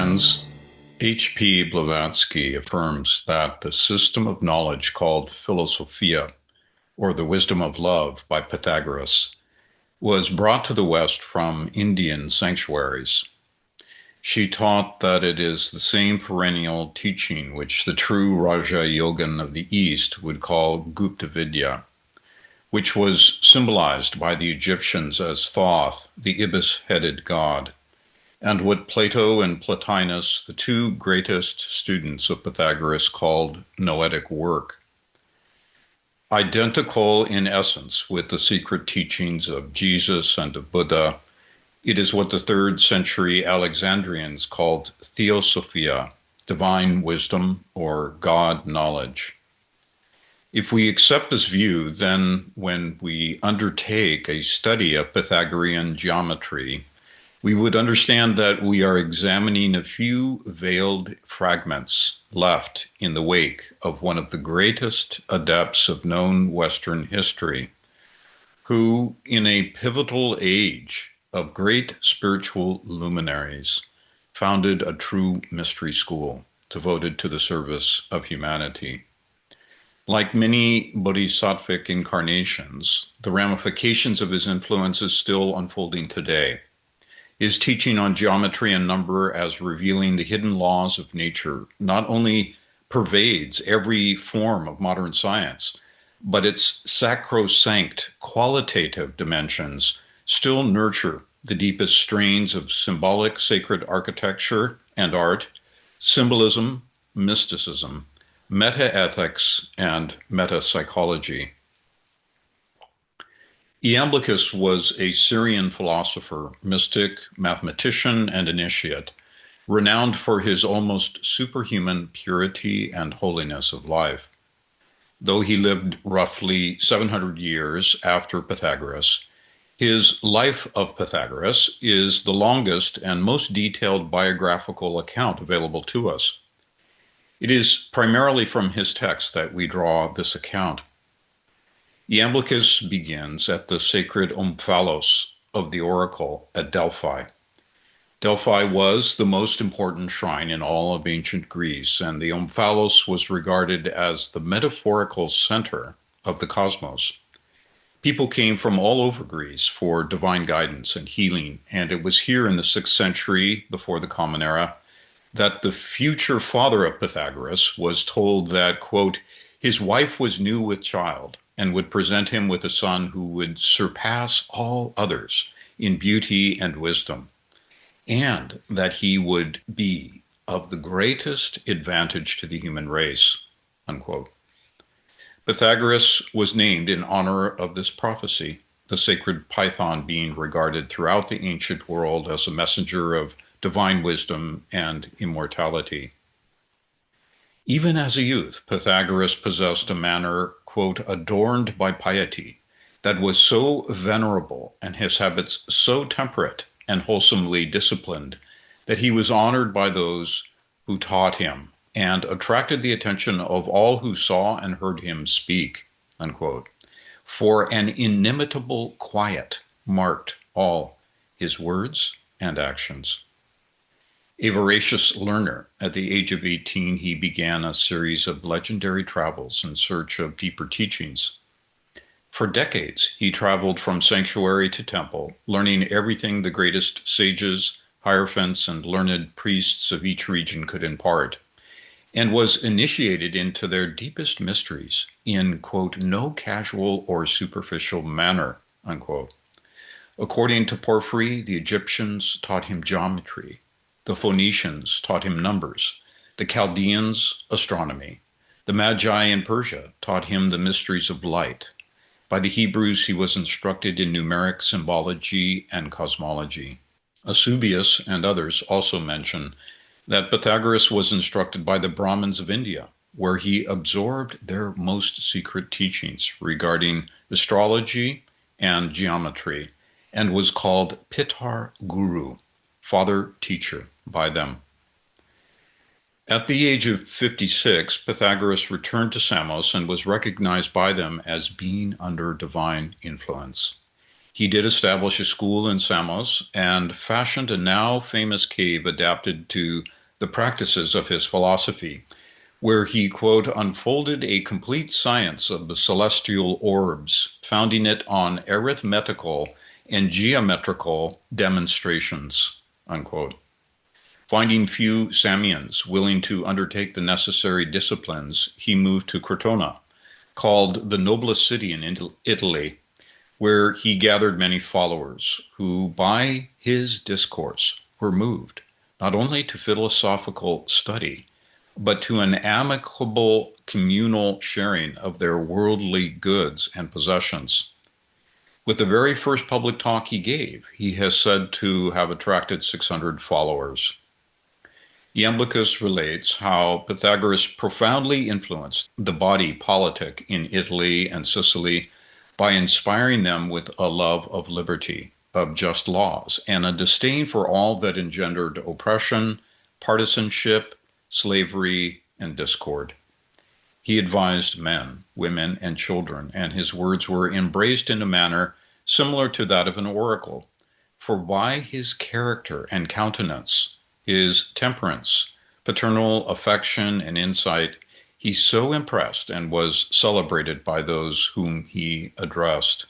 friends. H.P. Blavatsky affirms that the system of knowledge called Philosophia, or the wisdom of love by Pythagoras, was brought to the West from Indian sanctuaries. She taught that it is the same perennial teaching which the true Raja Yogan of the East would call Gupta Vidya, which was symbolized by the Egyptians as Thoth, the ibis-headed god, and what Plato and Plotinus, the two greatest students of Pythagoras, called noetic work. Identical in essence with the secret teachings of Jesus and of Buddha, it is what the 3rd century Alexandrians called Theosophia, divine wisdom or God knowledge. If we accept this view, then when we undertake a study of Pythagorean geometry, we would understand that we are examining a few veiled fragments left in the wake of one of the greatest adepts of known Western history, who, in a pivotal age of great spiritual luminaries, founded a true mystery school devoted to the service of humanity. Like many bodhisattvic incarnations, the ramifications of his influence is still unfolding today. His teaching on geometry and number as revealing the hidden laws of nature not only pervades every form of modern science, but its sacrosanct qualitative dimensions still nurture the deepest strains of symbolic sacred architecture and art, symbolism, mysticism, metaethics, and metapsychology. Iamblichus was a Syrian philosopher, mystic, mathematician, and initiate, renowned for his almost superhuman purity and holiness of life. Though he lived roughly 700 years after Pythagoras, his Life of Pythagoras is the longest and most detailed biographical account available to us. It is primarily from his text that we draw this account. Iamblichus begins at the sacred Omphalos of the oracle at Delphi. Delphi was the most important shrine in all of ancient Greece, and the Omphalos was regarded as the metaphorical center of the cosmos. People came from all over Greece for divine guidance and healing, and it was here in the 6th century before the Common Era that the future father of Pythagoras was told that, quote, his wife was new with child and would present him with a son who would surpass all others in beauty and wisdom, and that he would be of the greatest advantage to the human race, unquote. Pythagoras was named in honor of this prophecy, the sacred python being regarded throughout the ancient world as a messenger of divine wisdom and immortality. Even as a youth, Pythagoras possessed a manner, quote, adorned by piety, that was so venerable and his habits so temperate and wholesomely disciplined that he was honored by those who taught him and attracted the attention of all who saw and heard him speak, unquote. For an inimitable quiet marked all his words and actions. A voracious learner, at the age of 18, he began a series of legendary travels in search of deeper teachings. For decades, he traveled from sanctuary to temple, learning everything the greatest sages, hierophants, and learned priests of each region could impart, and was initiated into their deepest mysteries in, quote, no casual or superficial manner, unquote. According to Porphyry, the Egyptians taught him geometry. The Phoenicians taught him numbers, the Chaldeans astronomy. The Magi in Persia taught him the mysteries of light. By the Hebrews, he was instructed in numeric symbology and cosmology. Eusebius and others also mention that Pythagoras was instructed by the Brahmins of India, where he absorbed their most secret teachings regarding astrology and geometry, and was called Pitar Guru, father teacher, by them. At the age of 56, Pythagoras returned to Samos and was recognized by them as being under divine influence. He did establish a school in Samos and fashioned a now famous cave adapted to the practices of his philosophy, where he, quote, unfolded a complete science of the celestial orbs, founding it on arithmetical and geometrical demonstrations, unquote. Finding few Samians willing to undertake the necessary disciplines, he moved to Crotona, called the noblest city in Italy, where he gathered many followers who, by his discourse, were moved not only to philosophical study, but to an amicable communal sharing of their worldly goods and possessions. With the very first public talk he gave, he has said to have attracted 600 followers. Iamblichus relates how Pythagoras profoundly influenced the body politic in Italy and Sicily by inspiring them with a love of liberty, of just laws, and a disdain for all that engendered oppression, partisanship, slavery, and discord. He advised men, women, and children, and his words were embraced in a manner similar to that of an oracle. For by his character and countenance, his temperance, paternal affection, and insight, he so impressed and was celebrated by those whom he addressed.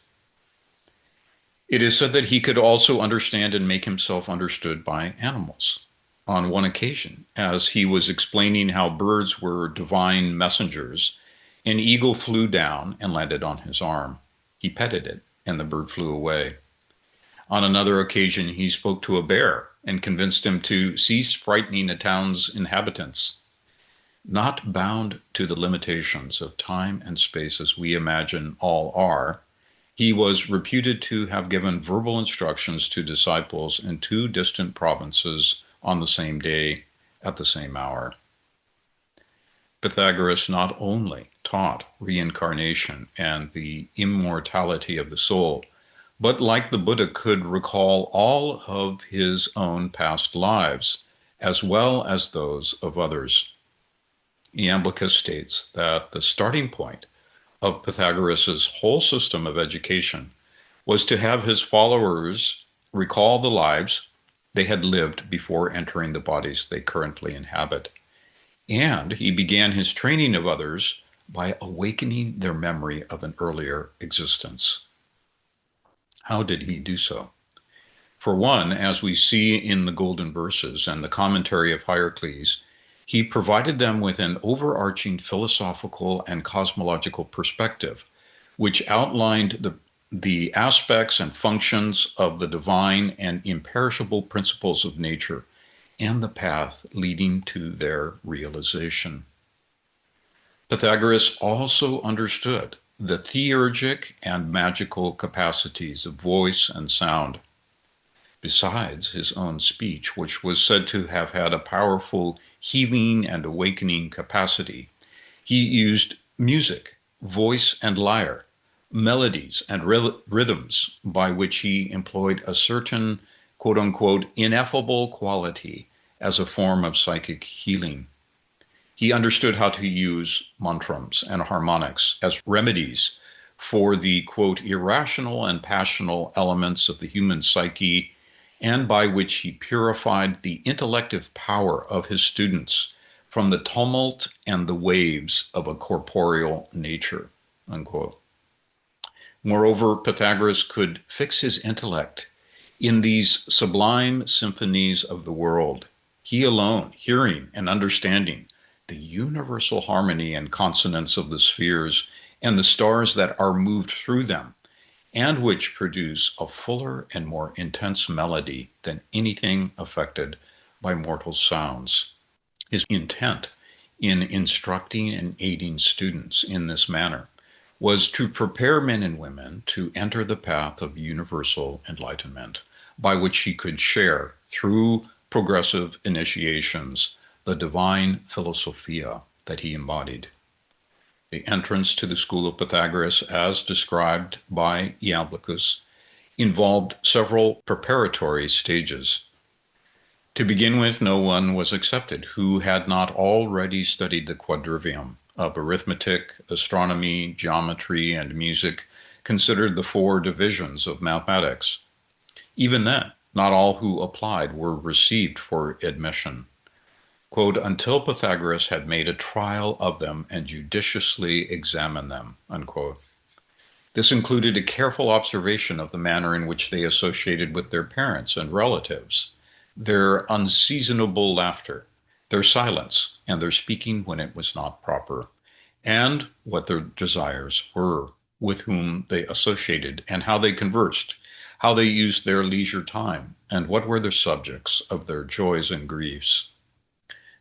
It is said that he could also understand and make himself understood by animals. On one occasion, as he was explaining how birds were divine messengers, an eagle flew down and landed on his arm. He petted it, and the bird flew away. On another occasion, he spoke to a bear and convinced him to cease frightening a town's inhabitants. Not bound to the limitations of time and space as we imagine all are, he was reputed to have given verbal instructions to disciples in 2 distant provinces on the same day at the same hour. Pythagoras not only taught reincarnation and the immortality of the soul, but like the Buddha could recall all of his own past lives, as well as those of others. Iamblichus states that the starting point of Pythagoras' whole system of education was to have his followers recall the lives they had lived before entering the bodies they currently inhabit. And he began his training of others by awakening their memory of an earlier existence. How did he do so? For one, as we see in the Golden Verses and the commentary of Hierocles, he provided them with an overarching philosophical and cosmological perspective, which outlined the aspects and functions of the divine and imperishable principles of nature and the path leading to their realization. Pythagoras also understood the theurgic and magical capacities of voice and sound, besides his own speech, which was said to have had a powerful healing and awakening capacity. He used music, voice and lyre, melodies and rhythms by which he employed a certain, quote-unquote, ineffable quality as a form of psychic healing. He understood how to use mantrams and harmonics as remedies for the, quote, irrational and passional elements of the human psyche, and by which he purified the intellective power of his students from the tumult and the waves of a corporeal nature, unquote. Moreover, Pythagoras could fix his intellect in these sublime symphonies of the world, he alone hearing and understanding the universal harmony and consonance of the spheres and the stars that are moved through them, and which produce a fuller and more intense melody than anything affected by mortal sounds. His intent in instructing and aiding students in this manner was to prepare men and women to enter the path of universal enlightenment, by which he could share, through progressive initiations, the divine Theosophia that he embodied. The entrance to the school of Pythagoras, as described by Iamblichus, involved several preparatory stages. To begin with, no one was accepted who had not already studied the Quadrivium of arithmetic, astronomy, geometry, and music, considered the four divisions of mathematics. Even then, not all who applied were received for admission. Quote, until Pythagoras had made a trial of them and judiciously examined them, unquote. This included a careful observation of the manner in which they associated with their parents and relatives, their unseasonable laughter, their silence, and their speaking when it was not proper, and what their desires were, with whom they associated, and how they conversed, how they used their leisure time, and what were the subjects of their joys and griefs.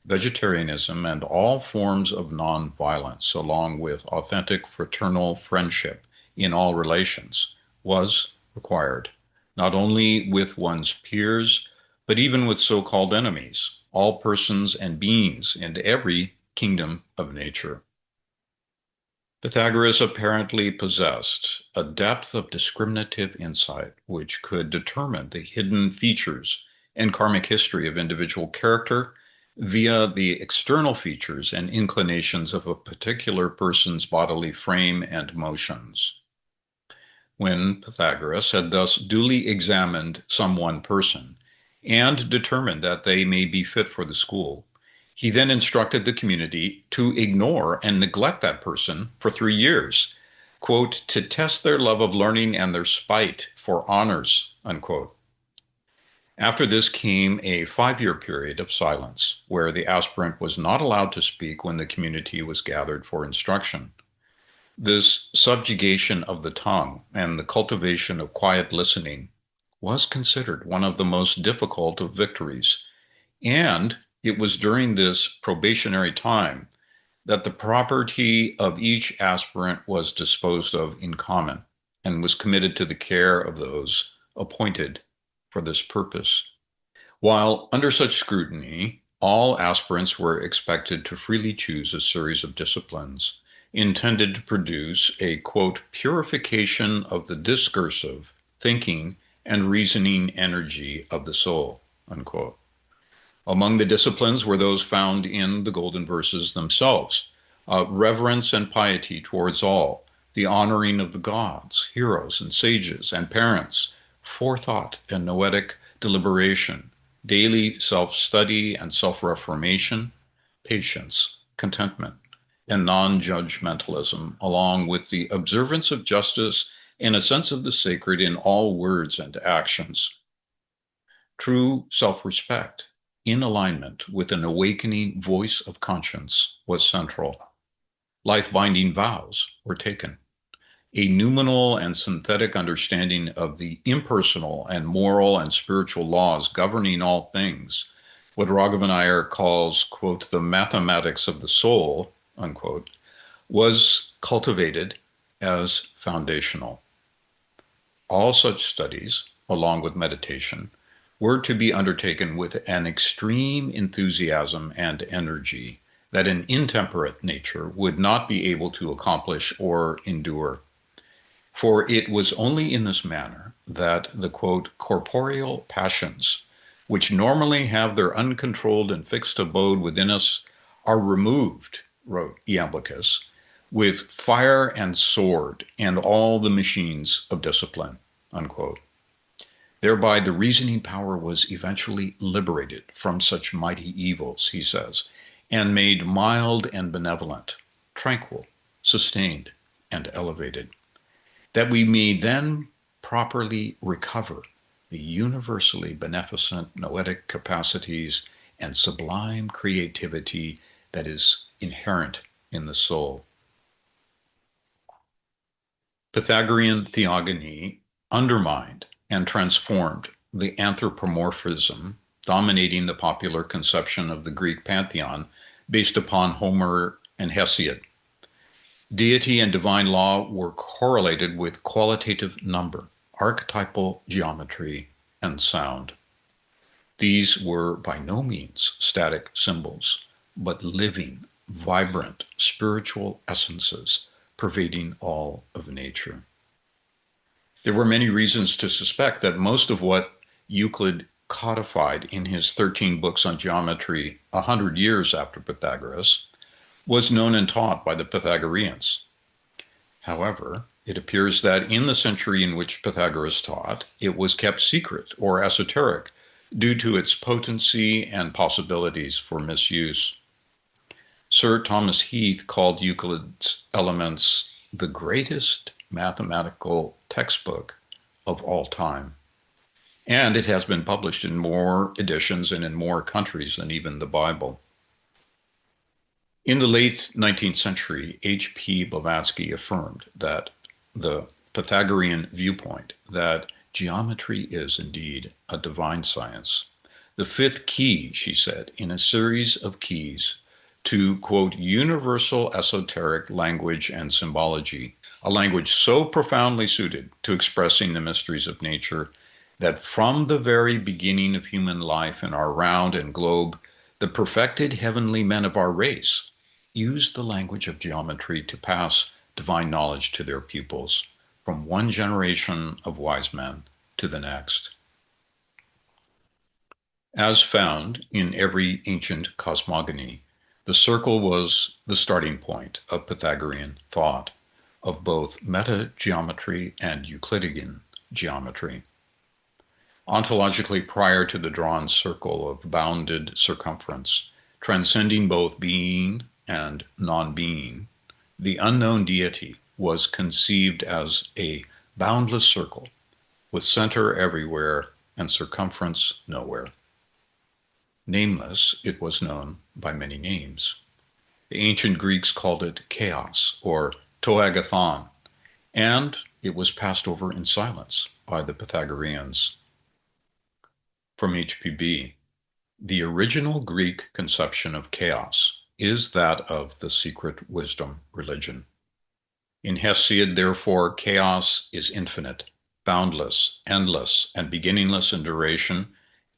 Vegetarianism and all forms of nonviolence, along with authentic fraternal friendship in all relations, was required, not only with one's peers, but even with so-called enemies, all persons and beings in every kingdom of nature. Pythagoras apparently possessed a depth of discriminative insight which could determine the hidden features and karmic history of individual character via the external features and inclinations of a particular person's bodily frame and motions. When Pythagoras had thus duly examined some one person and determined that they may be fit for the school, he then instructed the community to ignore and neglect that person for 3 years, quote, to test their love of learning and their spite for honors, unquote. After this came a 5-year period of silence, where the aspirant was not allowed to speak when the community was gathered for instruction. This subjugation of the tongue and the cultivation of quiet listening was considered one of the most difficult of victories, and it was during this probationary time that the property of each aspirant was disposed of in common and was committed to the care of those appointed for this purpose. While under such scrutiny, all aspirants were expected to freely choose a series of disciplines intended to produce a, quote, purification of the discursive, thinking, and reasoning energy of the soul, unquote. Among the disciplines were those found in the golden verses themselves, reverence and piety towards all, the honoring of the gods, heroes, and sages, and parents, forethought and noetic deliberation, daily self-study and self-reformation, patience, contentment, and non-judgmentalism, along with the observance of justice and a sense of the sacred in all words and actions. True self-respect, in alignment with an awakening voice of conscience, was central. Life-binding vows were taken. A noumenal and synthetic understanding of the impersonal and moral and spiritual laws governing all things, what Raghavanayer calls, quote, the mathematics of the soul, unquote, was cultivated as foundational. All such studies, along with meditation, were to be undertaken with an extreme enthusiasm and energy that an intemperate nature would not be able to accomplish or endure. For it was only in this manner that the, quote, corporeal passions, which normally have their uncontrolled and fixed abode within us, are removed, wrote Iamblichus, with fire and sword and all the machines of discipline, unquote. Thereby the reasoning power was eventually liberated from such mighty evils, he says, and made mild and benevolent, tranquil, sustained, and elevated, that we may then properly recover the universally beneficent noetic capacities and sublime creativity that is inherent in the soul. Pythagorean theogony undermined and transformed the anthropomorphism dominating the popular conception of the Greek pantheon based upon Homer and Hesiod. Deity and divine law were correlated with qualitative number, archetypal geometry, and sound. These were by no means static symbols, but living, vibrant, spiritual essences pervading all of nature. There were many reasons to suspect that most of what Euclid codified in his 13 books on geometry 100 years after Pythagoras was known and taught by the Pythagoreans. However, It appears that in the century in which Pythagoras taught, it was kept secret or esoteric due to its potency and possibilities for misuse. Sir Thomas Heath called Euclid's Elements the greatest mathematical textbook of all time. And it has been published in more editions and in more countries than even the Bible. In the late 19th century, H.P. Blavatsky affirmed that the Pythagorean viewpoint that geometry is indeed a divine science. The fifth key, she said, in a series of keys to, quote, universal esoteric language and symbology, a language so profoundly suited to expressing the mysteries of nature that from the very beginning of human life in our round and globe, the perfected heavenly men of our race used the language of geometry to pass divine knowledge to their pupils from one generation of wise men to the next. As found in every ancient cosmogony, the circle was the starting point of Pythagorean thought, of both meta-geometry and Euclidean geometry. Ontologically prior to the drawn circle of bounded circumference, transcending both being and non-being, the unknown deity was conceived as a boundless circle with center everywhere and circumference nowhere. Nameless, it was known by many names. The ancient Greeks called it chaos or toagathon, and it was passed over in silence by the Pythagoreans. From HPB, the original Greek conception of chaos is that of the secret wisdom religion. In Hesiod, therefore, chaos is infinite, boundless, endless, and beginningless in duration,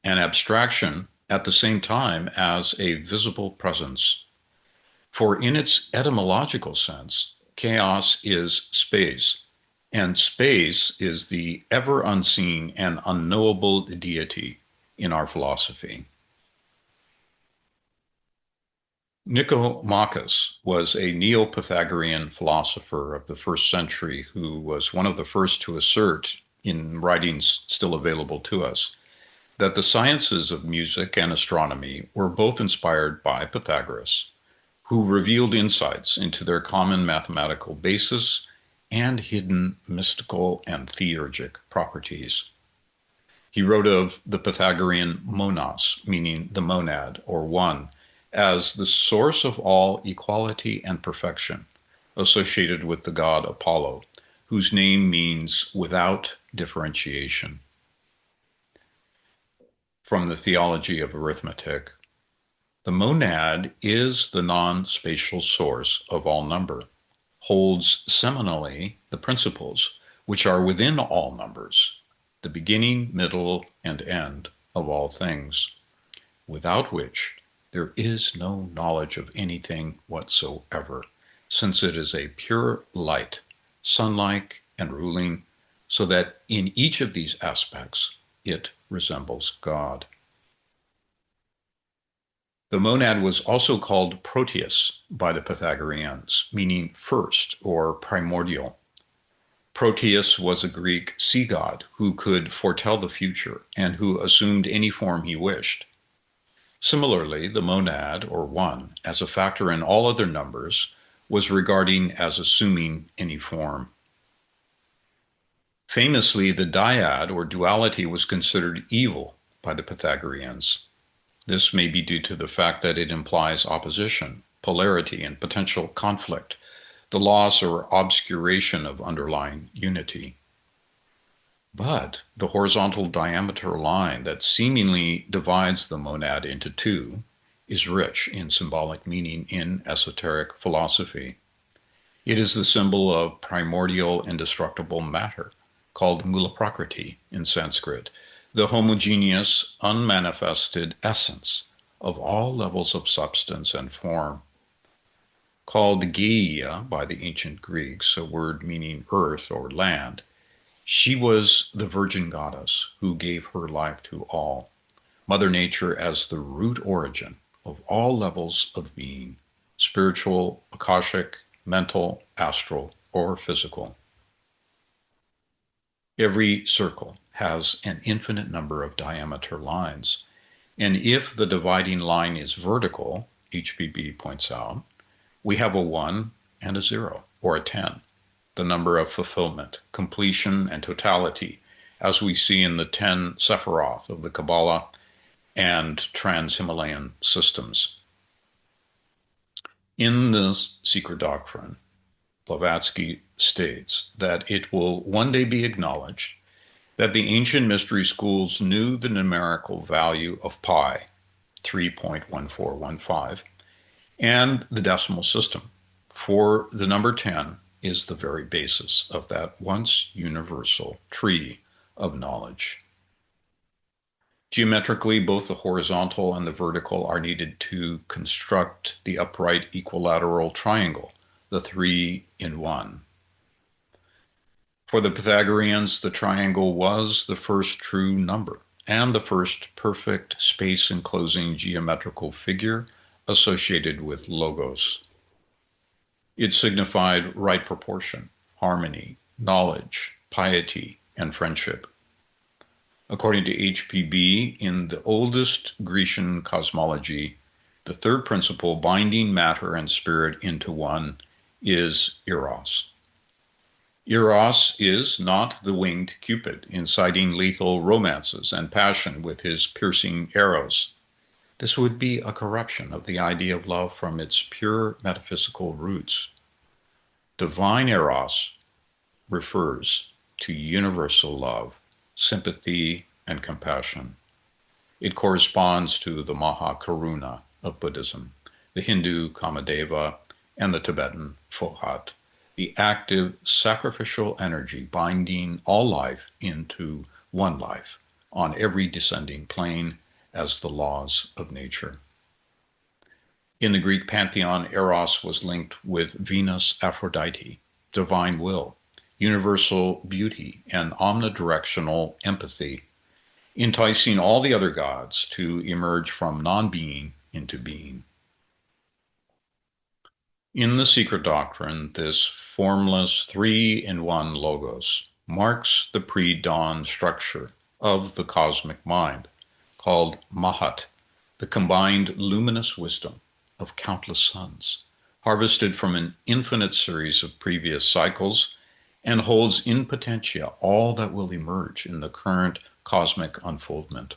and abstraction at the same time as a visible presence. For in its etymological sense, chaos is space, and space is the ever unseen and unknowable deity in our philosophy. Nicomachus was a Neo-Pythagorean philosopher of the first century who was one of the first to assert, in writings still available to us, that the sciences of music and astronomy were both inspired by Pythagoras, who revealed insights into their common mathematical basis and hidden mystical and theurgic properties. He wrote of the Pythagorean monos, meaning the monad or one, as the source of all equality and perfection, associated with the god Apollo, whose name means without differentiation. From the Theology of Arithmetic, the monad is the non-spatial source of all number, holds seminally the principles which are within all numbers, the beginning, middle, and end of all things, without which there is no knowledge of anything whatsoever, since it is a pure light, sunlike and ruling, so that in each of these aspects it resembles God. The monad was also called Proteus by the Pythagoreans, meaning first or primordial. Proteus was a Greek sea god who could foretell the future and who assumed any form he wished. Similarly, the monad, or one, as a factor in all other numbers, was regarding as assuming any form. Famously, the dyad, or duality, was considered evil by the Pythagoreans. This may be due to the fact that it implies opposition, polarity, and potential conflict, the loss or obscuration of underlying unity. But the horizontal diameter line that seemingly divides the monad into two is rich in symbolic meaning in esoteric philosophy. It is the symbol of primordial indestructible matter, called Mula Prakriti in Sanskrit, the homogeneous, unmanifested essence of all levels of substance and form. Called Gaia by the ancient Greeks, a word meaning earth or land, she was the virgin goddess who gave her life to all, Mother Nature as the root origin of all levels of being, spiritual, akashic, mental, astral, or physical. Every circle has an infinite number of diameter lines, and if the dividing line is vertical, HPB points out, we have a 1 and a 0, or a 10, the number of fulfillment, completion, and totality, as we see in the 10 Sephiroth of the Kabbalah and Trans-Himalayan systems. In this secret doctrine, Blavatsky states that it will one day be acknowledged that the ancient mystery schools knew the numerical value of pi, 3.1415, and the decimal system, for the number 10 is the very basis of that once universal tree of knowledge. Geometrically, both the horizontal and the vertical are needed to construct the upright equilateral triangle, the 3-in-1. For the Pythagoreans, the triangle was the first true number and the first perfect space-enclosing geometrical figure associated with logos. It signified right proportion, harmony, knowledge, piety, and friendship. According to HPB, in the oldest Grecian cosmology, the third principle binding matter and spirit into one is Eros. Eros is not the winged Cupid inciting lethal romances and passion with his piercing arrows. This would be a corruption of the idea of love from its pure metaphysical roots. Divine Eros refers to universal love, sympathy, and compassion. It corresponds to the Mahakaruna of Buddhism, the Hindu Kamadeva, and the Tibetan Fohat, the active sacrificial energy binding all life into one life on every descending plane as the laws of nature. In the Greek pantheon, Eros was linked with Venus Aphrodite, divine will, universal beauty, and omnidirectional empathy, enticing all the other gods to emerge from non-being into being. In the secret doctrine, this formless 3-in-1 logos marks the pre-dawn structure of the cosmic mind, called Mahat, the combined luminous wisdom of countless suns, harvested from an infinite series of previous cycles, and holds in potentia all that will emerge in the current cosmic unfoldment.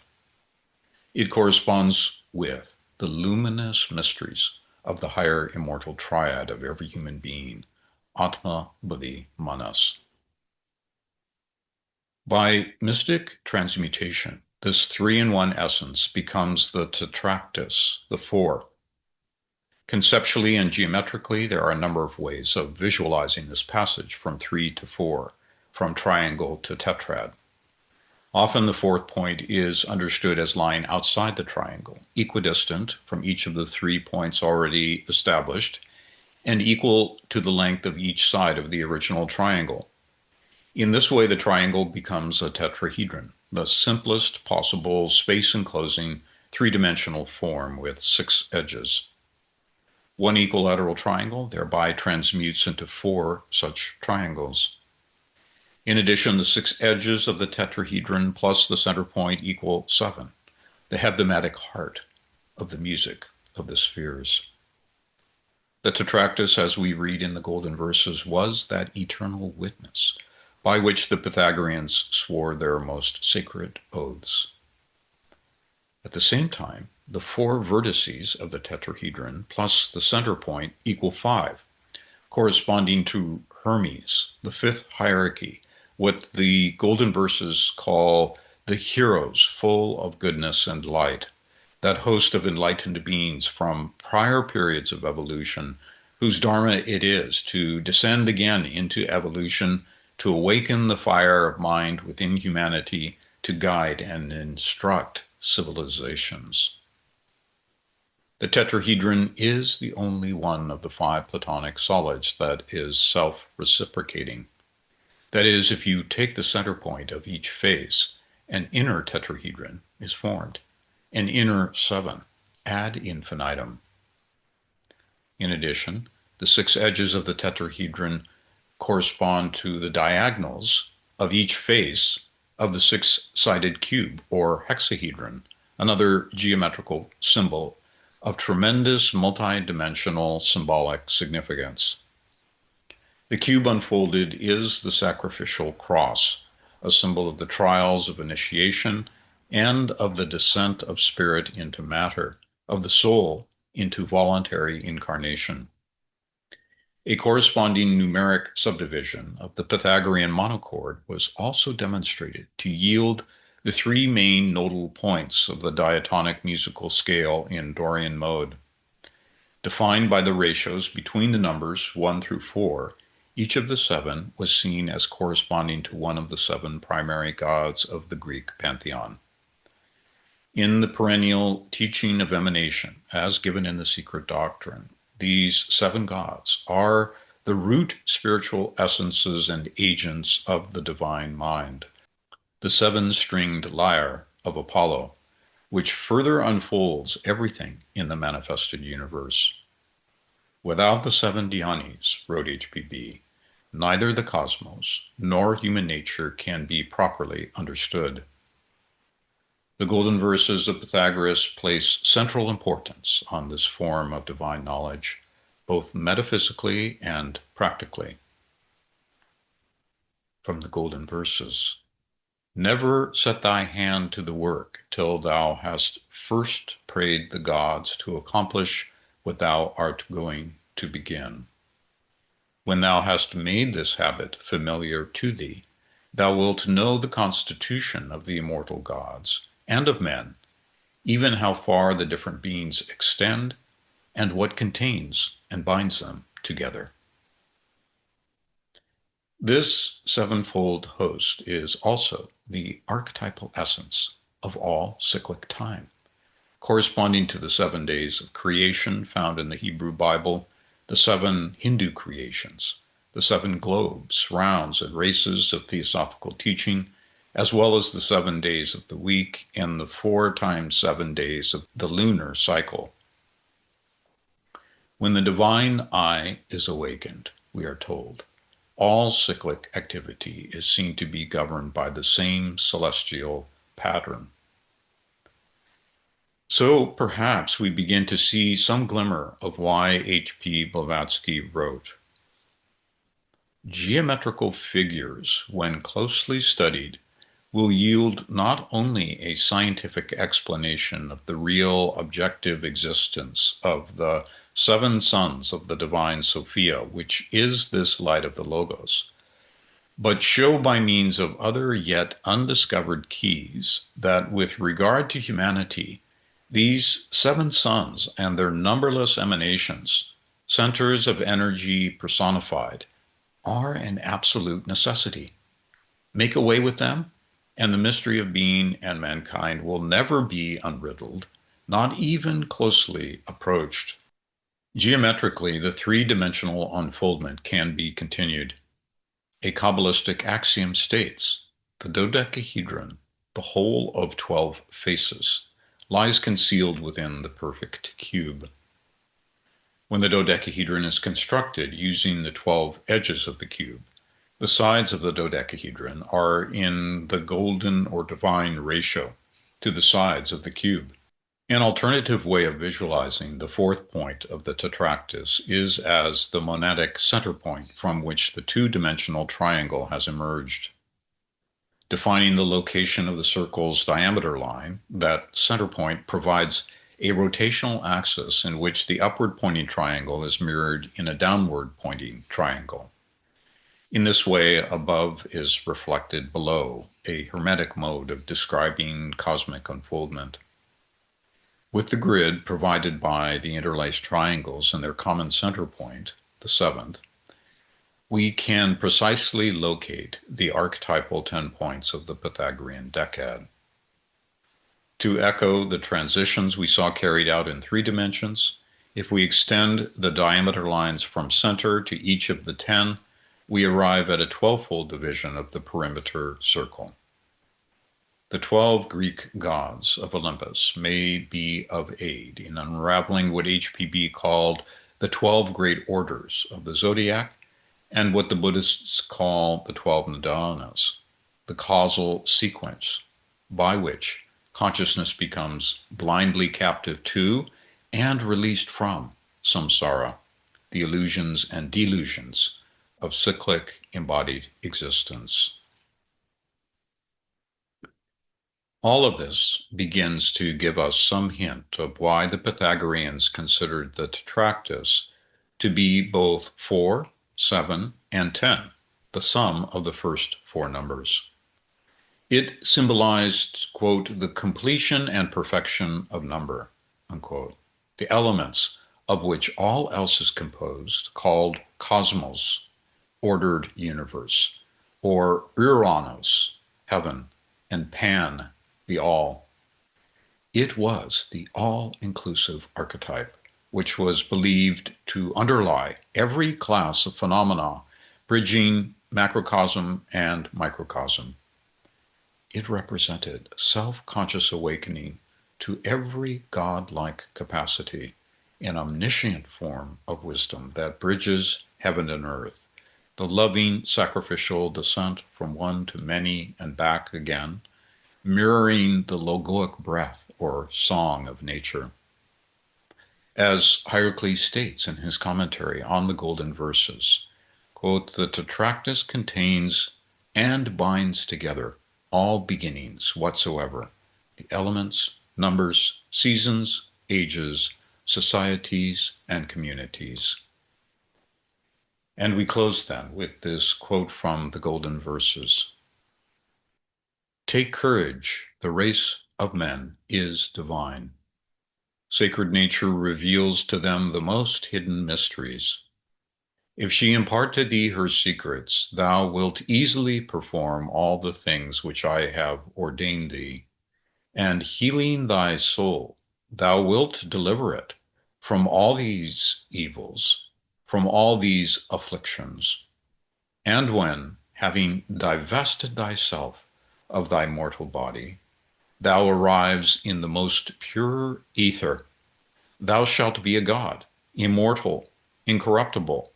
It corresponds with the luminous mysteries of the higher immortal triad of every human being, Atma-Buddhi-Manas. By mystic transmutation, this 3-in-1 essence becomes the tetractys, the four. Conceptually and geometrically, there are a number of ways of visualizing this passage from 3 to 4, from triangle to tetrad. Often the fourth point is understood as lying outside the triangle, equidistant from each of the 3 points already established, and equal to the length of each side of the original triangle. In this way, the triangle becomes a tetrahedron, the simplest possible space-enclosing three-dimensional form with 6 edges. One equilateral triangle thereby transmutes into 4 such triangles. In addition, the 6 edges of the tetrahedron plus the center point equal 7, the hebdomatic heart of the music of the spheres. The tetractys, as we read in the golden verses, was that eternal witness by which the Pythagoreans swore their most sacred oaths. At the same time, the 4 vertices of the tetrahedron plus the center point equal 5, corresponding to Hermes, the 5th hierarchy, what the golden verses call the heroes full of goodness and light, that host of enlightened beings from prior periods of evolution, whose dharma it is to descend again into evolution, to awaken the fire of mind within humanity, to guide and instruct civilizations. The tetrahedron is the only one of the 5 Platonic solids that is self-reciprocating. That is, if you take the center point of each face, an inner tetrahedron is formed, an inner 7, ad infinitum. In addition, the 6 edges of the tetrahedron correspond to the diagonals of each face of the six-sided cube, or hexahedron, another geometrical symbol of tremendous multi-dimensional symbolic significance. The cube unfolded is the sacrificial cross, a symbol of the trials of initiation and of the descent of spirit into matter, of the soul into voluntary incarnation. A corresponding numeric subdivision of the Pythagorean monochord was also demonstrated to yield the three main nodal points of the diatonic musical scale in Dorian mode. Defined by the ratios between the numbers 1 through 4, each of the seven was seen as corresponding to one of the seven primary gods of the Greek pantheon. In the perennial teaching of emanation, as given in the Secret Doctrine, these seven gods are the root spiritual essences and agents of the divine mind, the seven-stringed lyre of Apollo, which further unfolds everything in the manifested universe. Without the seven dhyanis, wrote HPB, neither the cosmos nor human nature can be properly understood. The golden verses of Pythagoras place central importance on this form of divine knowledge, both metaphysically and practically. From the golden verses, never set thy hand to the work till thou hast first prayed the gods to accomplish what thou art going to begin. When thou hast made this habit familiar to thee, thou wilt know the constitution of the immortal gods and of men, even how far the different beings extend and what contains and binds them together. This sevenfold host is also the archetypal essence of all cyclic time, corresponding to the 7 days of creation found in the Hebrew Bible, the 7 Hindu creations, the 7 globes, rounds, and races of theosophical teaching, as well as the 7 days of the week and the 4 times 7 days of the lunar cycle. When the divine eye is awakened, we are told, all cyclic activity is seen to be governed by the same celestial pattern. So perhaps we begin to see some glimmer of why H.P. Blavatsky wrote, geometrical figures, when closely studied, will yield not only a scientific explanation of the real objective existence of the 7 sons of the divine Sophia, which is this light of the Logos, but show by means of other yet undiscovered keys that with regard to humanity, these 7 sons and their numberless emanations, centers of energy personified, are an absolute necessity. Make away with them, and the mystery of being and mankind will never be unriddled, not even closely approached. Geometrically, the 3-dimensional unfoldment can be continued. A Kabbalistic axiom states, the dodecahedron, the whole of 12 faces, lies concealed within the perfect cube. When the dodecahedron is constructed using the 12 edges of the cube, the sides of the dodecahedron are in the golden or divine ratio to the sides of the cube. An alternative way of visualizing the 4th point of the tetractys is as the monadic center point from which the 2-dimensional triangle has emerged. Defining the location of the circle's diameter line, that center point provides a rotational axis in which the upward pointing triangle is mirrored in a downward pointing triangle. In this way, above is reflected below, a hermetic mode of describing cosmic unfoldment. With the grid provided by the interlaced triangles and their common center point, the 7th, we can precisely locate the archetypal 10 points of the Pythagorean decad. To echo the transitions we saw carried out in 3 dimensions, if we extend the diameter lines from center to each of the 10, we arrive at a 12-fold division of the perimeter circle. The 12 Greek gods of Olympus may be of aid in unraveling what HPB called the 12 great orders of the Zodiac and what the Buddhists call the 12 Nidanas, the causal sequence by which consciousness becomes blindly captive to and released from samsara, the illusions and delusions of cyclic embodied existence. All of this begins to give us some hint of why the Pythagoreans considered the tetractys to be both 4, 7, and 10, the sum of the first four numbers. It symbolized, quote, the completion and perfection of number, unquote, the elements of which all else is composed, called cosmos, ordered universe, or Uranos, heaven, and Pan, the all. It was the all-inclusive archetype, which was believed to underlie every class of phenomena, bridging macrocosm and microcosm. It represented self-conscious awakening to every godlike capacity, an omniscient form of wisdom that bridges heaven and earth, the loving sacrificial descent from one to many and back again, mirroring the logoic breath or song of nature. As Hierocles states in his commentary on the Golden Verses, quote, the tetractys contains and binds together all beginnings whatsoever, the elements, numbers, seasons, ages, societies, and communities. And we close then with this quote from the Golden Verses. Take courage, the race of men is divine. Sacred nature reveals to them the most hidden mysteries. If she impart to thee her secrets, thou wilt easily perform all the things which I have ordained thee, and healing thy soul, thou wilt deliver it from all these evils, from all these afflictions. And when, having divested thyself of thy mortal body, thou arrives in the most pure ether, thou shalt be a god, immortal, incorruptible,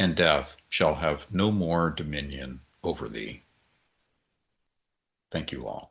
and death shall have no more dominion over thee. Thank you all.